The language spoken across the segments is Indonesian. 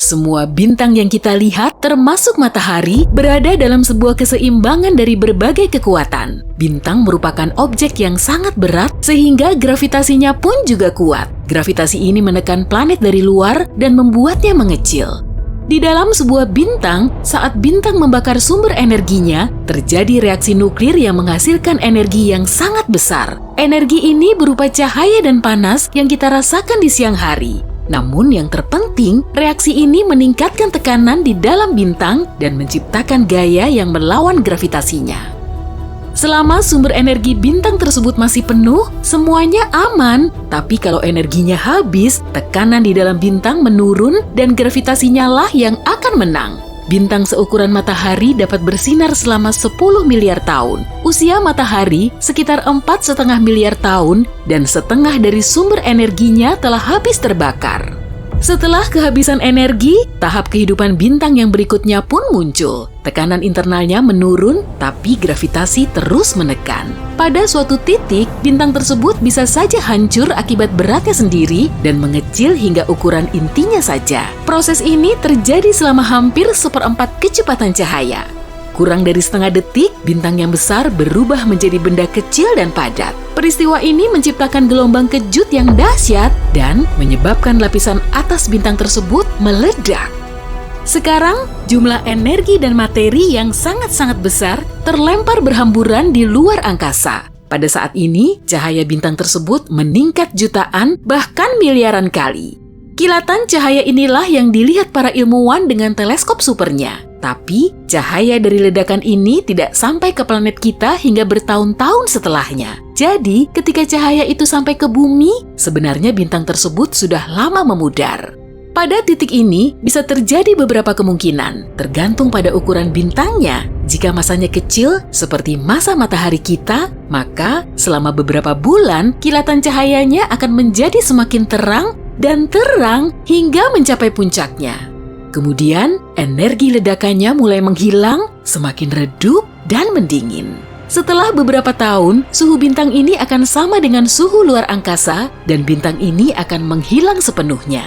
Semua bintang yang kita lihat, termasuk matahari, berada dalam sebuah keseimbangan dari berbagai kekuatan. Bintang merupakan objek yang sangat berat, sehingga gravitasinya pun juga kuat. Gravitasi ini menekan planet dari luar dan membuatnya mengecil. Di dalam sebuah bintang, saat bintang membakar sumber energinya, terjadi reaksi nuklir yang menghasilkan energi yang sangat besar. Energi ini berupa cahaya dan panas yang kita rasakan di siang hari. Namun yang terpenting, reaksi ini meningkatkan tekanan di dalam bintang dan menciptakan gaya yang melawan gravitasinya. Selama sumber energi bintang tersebut masih penuh, semuanya aman. Tapi kalau energinya habis, tekanan di dalam bintang menurun dan gravitasinya lah yang akan menang. Bintang seukuran matahari dapat bersinar selama 10 miliar tahun. Usia matahari sekitar 4,5 miliar tahun dan setengah dari sumber energinya telah habis terbakar. Setelah kehabisan energi, tahap kehidupan bintang yang berikutnya pun muncul. Tekanan internalnya menurun, tapi gravitasi terus menekan. Pada suatu titik, bintang tersebut bisa saja hancur akibat beratnya sendiri dan mengecil hingga ukuran intinya saja. Proses ini terjadi selama hampir 1/4 kecepatan cahaya. Kurang dari setengah detik, bintang yang besar berubah menjadi benda kecil dan padat. Peristiwa ini menciptakan gelombang kejut yang dahsyat dan menyebabkan lapisan atas bintang tersebut meledak. Sekarang, jumlah energi dan materi yang sangat-sangat besar terlempar berhamburan di luar angkasa. Pada saat ini, cahaya bintang tersebut meningkat jutaan bahkan miliaran kali. Kilatan cahaya inilah yang dilihat para ilmuwan dengan teleskop supernya. Tapi, cahaya dari ledakan ini tidak sampai ke planet kita hingga bertahun-tahun setelahnya. Jadi, ketika cahaya itu sampai ke bumi, sebenarnya bintang tersebut sudah lama memudar. Pada titik ini, bisa terjadi beberapa kemungkinan, tergantung pada ukuran bintangnya. Jika masanya kecil, seperti masa matahari kita, maka selama beberapa bulan, kilatan cahayanya akan menjadi semakin terang dan terang hingga mencapai puncaknya. Kemudian, energi ledakannya mulai menghilang, semakin redup, dan mendingin. Setelah beberapa tahun, suhu bintang ini akan sama dengan suhu luar angkasa, dan bintang ini akan menghilang sepenuhnya.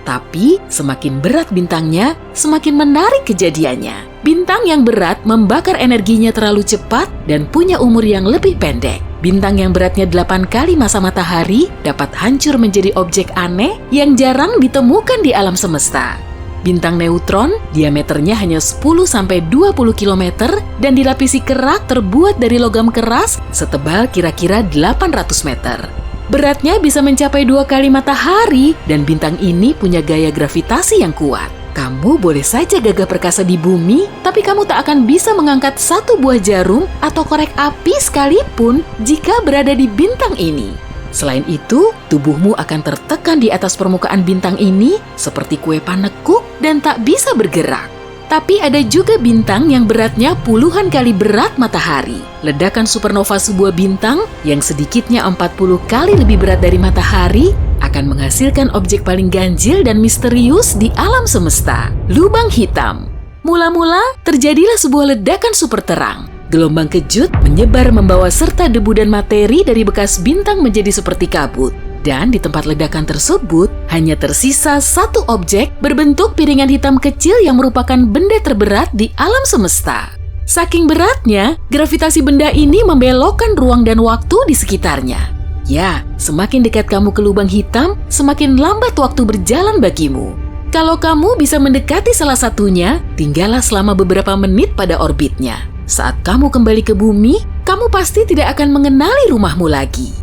Tapi, semakin berat bintangnya, semakin menarik kejadiannya. Bintang yang berat membakar energinya terlalu cepat dan punya umur yang lebih pendek. Bintang yang beratnya 8 kali masa matahari dapat hancur menjadi objek aneh yang jarang ditemukan di alam semesta. Bintang neutron, diameternya hanya 10-20 km dan dilapisi kerak terbuat dari logam keras setebal kira-kira 800 meter. Beratnya bisa mencapai 2 kali matahari dan bintang ini punya gaya gravitasi yang kuat. Kamu boleh saja gagah perkasa di bumi, tapi kamu tak akan bisa mengangkat satu buah jarum atau korek api sekalipun jika berada di bintang ini. Selain itu, tubuhmu akan tertekan di atas permukaan bintang ini seperti kue panekuk dan tak bisa bergerak. Tapi ada juga bintang yang beratnya puluhan kali berat matahari. Ledakan supernova sebuah bintang yang sedikitnya 40 kali lebih berat dari matahari akan menghasilkan objek paling ganjil dan misterius di alam semesta, lubang hitam. Mula-mula terjadilah sebuah ledakan super terang. Gelombang kejut menyebar membawa serta debu dan materi dari bekas bintang menjadi seperti kabut. Dan di tempat ledakan tersebut, hanya tersisa satu objek berbentuk piringan hitam kecil yang merupakan benda terberat di alam semesta. Saking beratnya, gravitasi benda ini membelokkan ruang dan waktu di sekitarnya. Ya, semakin dekat kamu ke lubang hitam, semakin lambat waktu berjalan bagimu. Kalau kamu bisa mendekati salah satunya, tinggallah selama beberapa menit pada orbitnya. Saat kamu kembali ke bumi, kamu pasti tidak akan mengenali rumahmu lagi.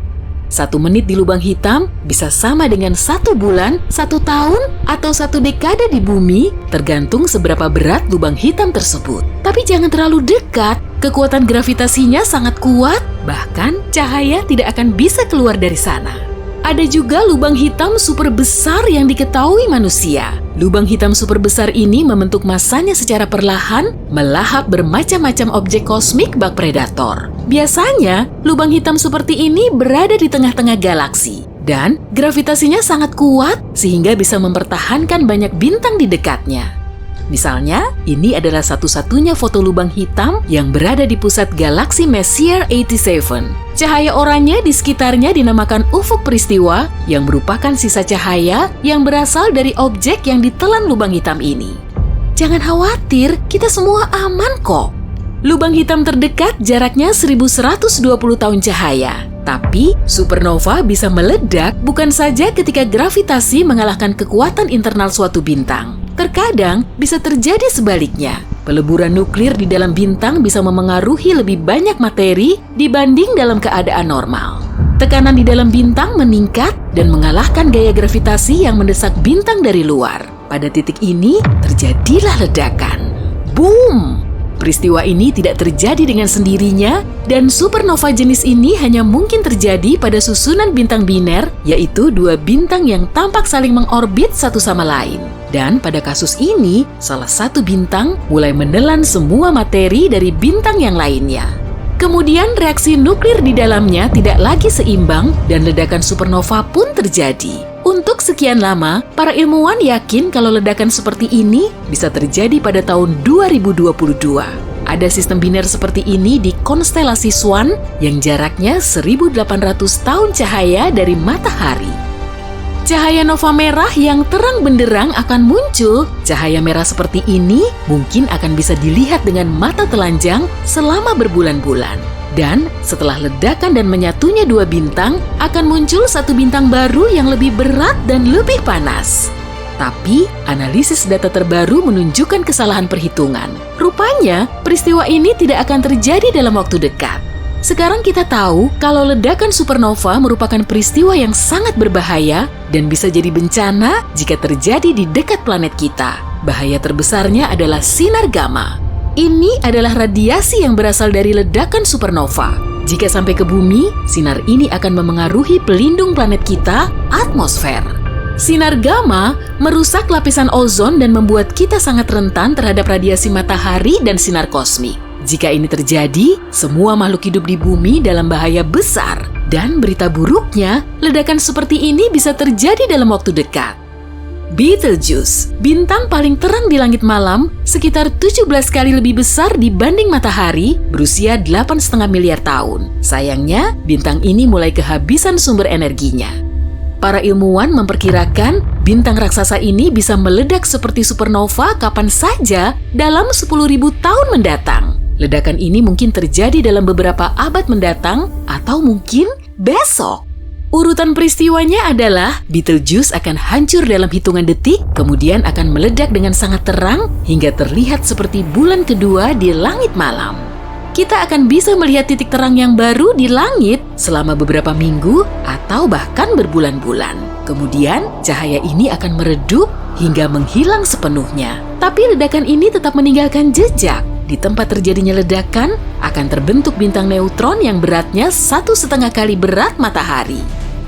1 menit di lubang hitam bisa sama dengan 1 bulan, 1 tahun, atau 1 dekade di bumi, tergantung seberapa berat lubang hitam tersebut. Tapi jangan terlalu dekat, kekuatan gravitasinya sangat kuat, bahkan cahaya tidak akan bisa keluar dari sana. Ada juga lubang hitam super besar yang diketahui manusia. Lubang hitam super besar ini membentuk masanya secara perlahan, melahap bermacam-macam objek kosmik bak predator. Biasanya, lubang hitam seperti ini berada di tengah-tengah galaksi. Dan gravitasinya sangat kuat sehingga bisa mempertahankan banyak bintang di dekatnya. Misalnya, ini adalah satu-satunya foto lubang hitam yang berada di pusat galaksi Messier 87. Cahaya oranye di sekitarnya dinamakan ufuk peristiwa yang merupakan sisa cahaya yang berasal dari objek yang ditelan lubang hitam ini. Jangan khawatir, kita semua aman kok. Lubang hitam terdekat jaraknya 1120 tahun cahaya. Tapi, supernova bisa meledak bukan saja ketika gravitasi mengalahkan kekuatan internal suatu bintang. Terkadang bisa terjadi sebaliknya. Peleburan nuklir di dalam bintang bisa memengaruhi lebih banyak materi dibanding dalam keadaan normal. Tekanan di dalam bintang meningkat dan mengalahkan gaya gravitasi yang mendesak bintang dari luar. Pada titik ini, terjadilah ledakan. Boom! Peristiwa ini tidak terjadi dengan sendirinya, dan supernova jenis ini hanya mungkin terjadi pada susunan bintang biner, yaitu dua bintang yang tampak saling mengorbit satu sama lain. Dan pada kasus ini, salah satu bintang mulai menelan semua materi dari bintang yang lainnya. Kemudian reaksi nuklir di dalamnya tidak lagi seimbang dan ledakan supernova pun terjadi. Untuk sekian lama, para ilmuwan yakin kalau ledakan seperti ini bisa terjadi pada tahun 2022. Ada sistem biner seperti ini di konstelasi Swan yang jaraknya 1800 tahun cahaya dari matahari. Cahaya nova merah yang terang benderang akan muncul. Cahaya merah seperti ini mungkin akan bisa dilihat dengan mata telanjang selama berbulan-bulan. Dan setelah ledakan dan menyatunya dua bintang, akan muncul satu bintang baru yang lebih berat dan lebih panas. Tapi, analisis data terbaru menunjukkan kesalahan perhitungan. Rupanya, peristiwa ini tidak akan terjadi dalam waktu dekat. Sekarang kita tahu kalau ledakan supernova merupakan peristiwa yang sangat berbahaya dan bisa jadi bencana jika terjadi di dekat planet kita. Bahaya terbesarnya adalah sinar gamma. Ini adalah radiasi yang berasal dari ledakan supernova. Jika sampai ke bumi, sinar ini akan memengaruhi pelindung planet kita, atmosfer. Sinar gamma merusak lapisan ozon dan membuat kita sangat rentan terhadap radiasi matahari dan sinar kosmik. Jika ini terjadi, semua makhluk hidup di bumi dalam bahaya besar. Dan berita buruknya, ledakan seperti ini bisa terjadi dalam waktu dekat. Betelgeuse, bintang paling terang di langit malam, sekitar 17 kali lebih besar dibanding matahari, berusia 8,5 miliar tahun. Sayangnya, bintang ini mulai kehabisan sumber energinya. Para ilmuwan memperkirakan bintang raksasa ini bisa meledak seperti supernova kapan saja dalam 10.000 tahun mendatang. Ledakan ini mungkin terjadi dalam beberapa abad mendatang atau mungkin besok. Urutan peristiwanya adalah Betelgeuse akan hancur dalam hitungan detik, kemudian akan meledak dengan sangat terang hingga terlihat seperti bulan kedua di langit malam. Kita akan bisa melihat titik terang yang baru di langit selama beberapa minggu atau bahkan berbulan-bulan. Kemudian, cahaya ini akan meredup hingga menghilang sepenuhnya. Tapi ledakan ini tetap meninggalkan jejak. Di tempat terjadinya ledakan, akan terbentuk bintang neutron yang beratnya 1,5 kali berat matahari.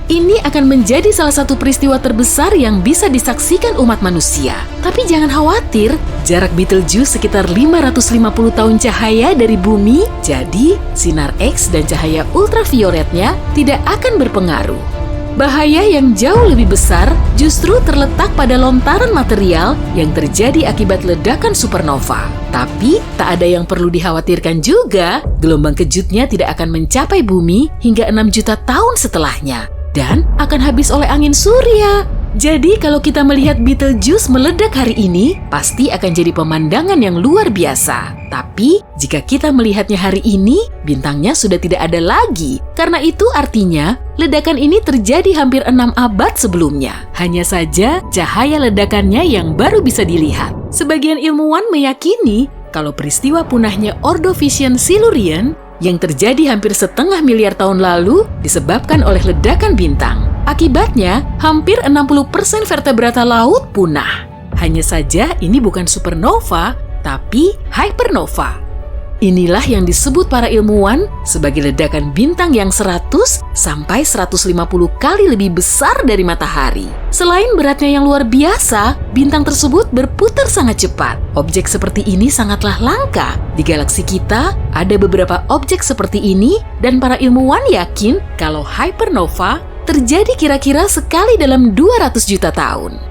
Ini akan menjadi salah satu peristiwa terbesar yang bisa disaksikan umat manusia. Tapi jangan khawatir, jarak Betelgeuse sekitar 550 tahun cahaya dari bumi, jadi sinar X dan cahaya ultravioletnya tidak akan berpengaruh. Bahaya yang jauh lebih besar justru terletak pada lontaran material yang terjadi akibat ledakan supernova. Tapi, tak ada yang perlu dikhawatirkan juga, gelombang kejutnya tidak akan mencapai bumi hingga 6 juta tahun setelahnya. Dan akan habis oleh angin surya. Jadi kalau kita melihat Betelgeuse meledak hari ini, pasti akan jadi pemandangan yang luar biasa. Tapi jika kita melihatnya hari ini, bintangnya sudah tidak ada lagi. Karena itu artinya ledakan ini terjadi hampir 6 abad sebelumnya. Hanya saja cahaya ledakannya yang baru bisa dilihat. Sebagian ilmuwan meyakini kalau peristiwa punahnya Ordovician Silurian yang terjadi hampir 0,5 miliar tahun lalu disebabkan oleh ledakan bintang. Akibatnya, hampir 60% vertebrata laut punah. Hanya saja ini bukan supernova, tapi hypernova. Inilah yang disebut para ilmuwan sebagai ledakan bintang yang 100 sampai 150 kali lebih besar dari matahari. Selain beratnya yang luar biasa, bintang tersebut berputar sangat cepat. Objek seperti ini sangatlah langka. Di galaksi kita, ada beberapa objek seperti ini dan para ilmuwan yakin kalau hypernova terjadi kira-kira sekali dalam 200 juta tahun.